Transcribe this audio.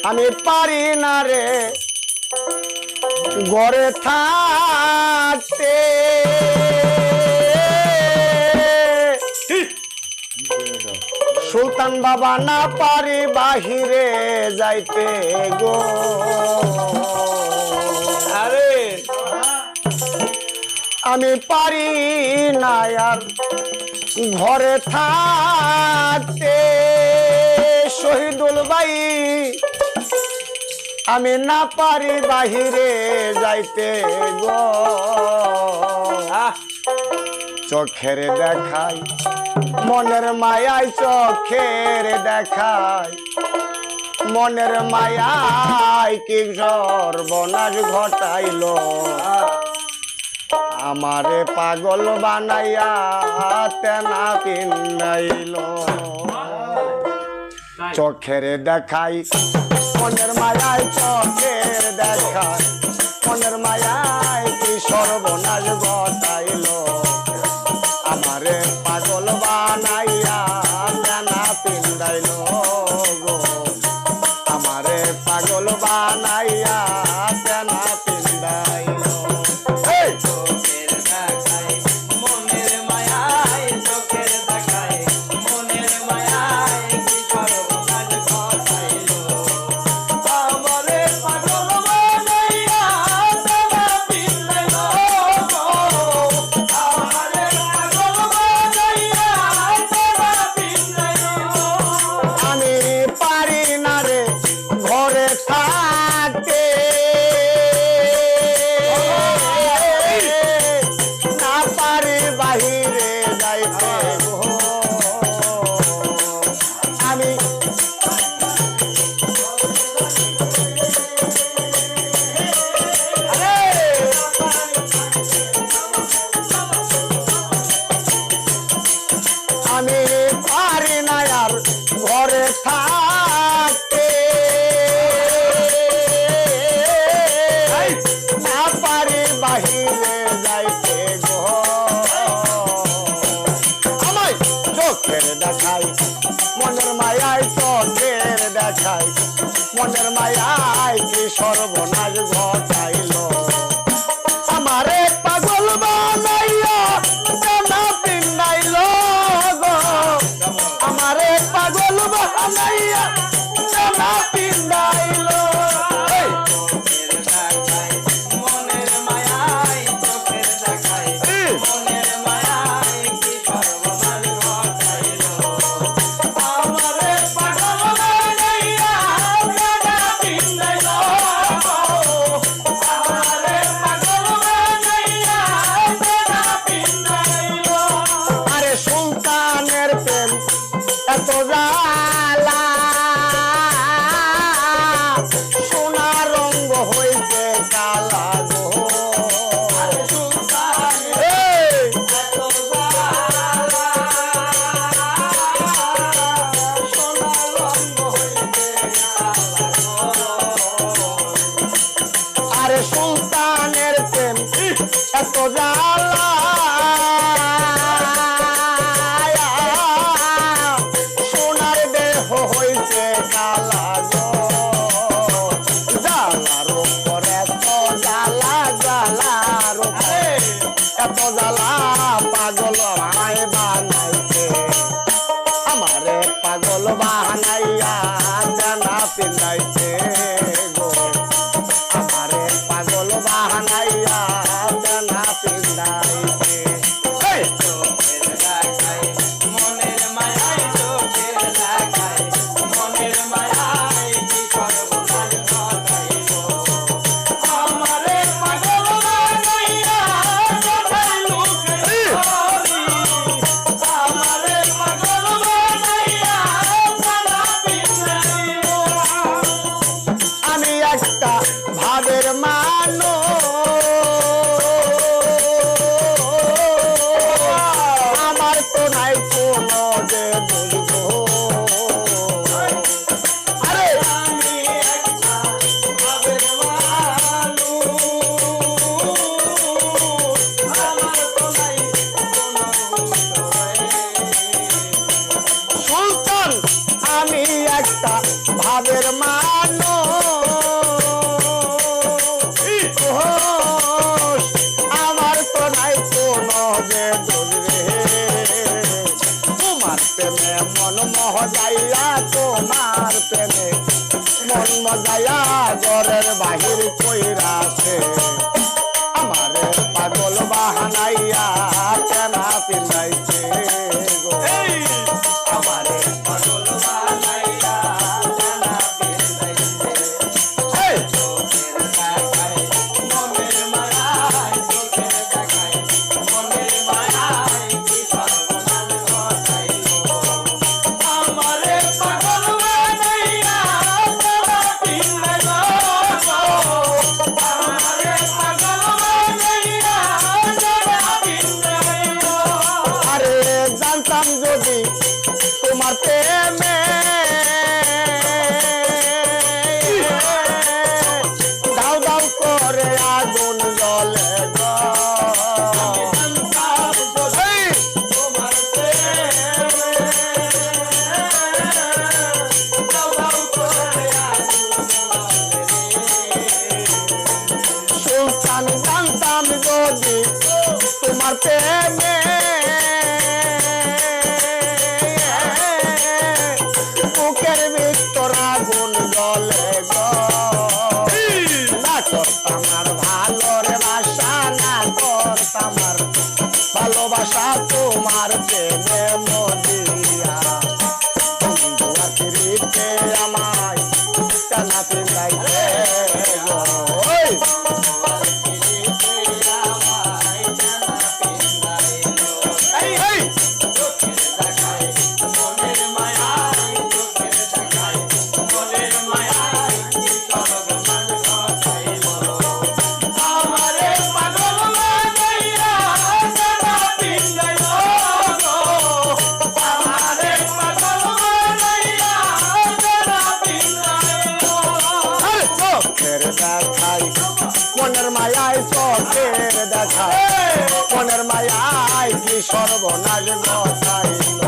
আমি পারি না রে ঘরে থাকতে সুলতান বাবা না পারি বাহিরে যাইতে গো আরে আমি পারি না আর ঘরে থাকতে শহীদুল ভাই আমি না পারি বাহিরে যাইতে গো চোখের দেখাই মনের মায়ায় চোখের দেখাই মনের মায়ায় কি সর্বনাশ ঘটাইলো আমারে পাগল বানাইয়া তেনা পিন্দাইলো চোখের দেখাই মনের মায়ায় চোখের দেখাই মনের মায়ায় কি সর্বনাশ ঘটাইলো আমারে পাগল বানাইয়া তেনা পিন্দাইলো গো আমারে পাগল বানাইয়া তেনা পিন্দাইলো আমি পারি না আর ঘরে থাকতে না পারি বাহিরে যাইতে গো আমায় চোখের দেখাই মনের মায়ায় চোখের দেখাই মনের মায়ায় কি সর্বনাশ ঘটাইলো আমারে পাগল বানাইয়া তেনা পিন্দাইলো আমারে পাগল বানাইয়া তেনা পিন্দাইলো মনের মায়ায় চোখের দেখাই মনের মায়ায় কি সর্বনাশ ঘটাইলো আমারে পাগল বানাইয়া তেনা পিন্দাইলো আমারে পাগল বানাইয়া তেনা পিন্দাইলো আরে সুলতানের প্রেম এত জালা সোনা রঙ হইছে কালা গো আরে সুলতানের প্রেম এত জালা সোনার দেহ হইছে কালা গো জালার উপর এত জালা জালার উপর এত জালা পাগল আমায় বানাইছে আমারে পাগল বানাইয়া জানা পিন্দাইছে গো আমারে পাগল বানাইয়া জানা পিন্দাইছে চোখের দেখাই মনের মায়ায় চোখের দেখাই মনের মায়ায় কি সর্বনাশ ঘটাইলো আমারে পাগল বানাইয়া চোখের লুকে ধরি আমারে পাগল বানাইয়া জানা পিন্দাইলো মানুষ আমার তো নাই কোনো যে দোষরে তোমার প্রেমে মন মহজাইয়া তোমার প্রেমে মন মজাইয়া ঘরের বাহির কইরাছে আমারে পাগল বাহানাইয়া কেনা পিলাইছে গো আমারে পাগল বানাইয়া জানা পিলাইছে এই! চোখের দেখায় মনের মায়ায় চোখের দেখায় মনের মায়ায় কি সর্বনাশ ঘটাইলো আমারে পাগল বানাইয়া জানা পিলাইলো আমারে পাগল বানাইয়া জানা পিলাইলো আরে জানতাম যদি তোমার প্রেমে দাও দাও করে আগুন জ্বলে গো। এই! তোমার প্রেমে দাও দাও করে সুলতান জানতাম যদি তোমার প্রেমে বুকের ভিতর আগুন জ্বলে গো। না করতাম আর ভালোর বাসা না করতাম আর ভালোবাসা তোমার প্রেমে মদিয়া বন্ধু আখিরিতে আমায় কানা পিলাইছে গো। ওই! এই! এই! আরে চোখের দেখাই মনের মায়ায় চোখের দেখাই মনের মায়ায় কি সর্বনাশ ঘটাইল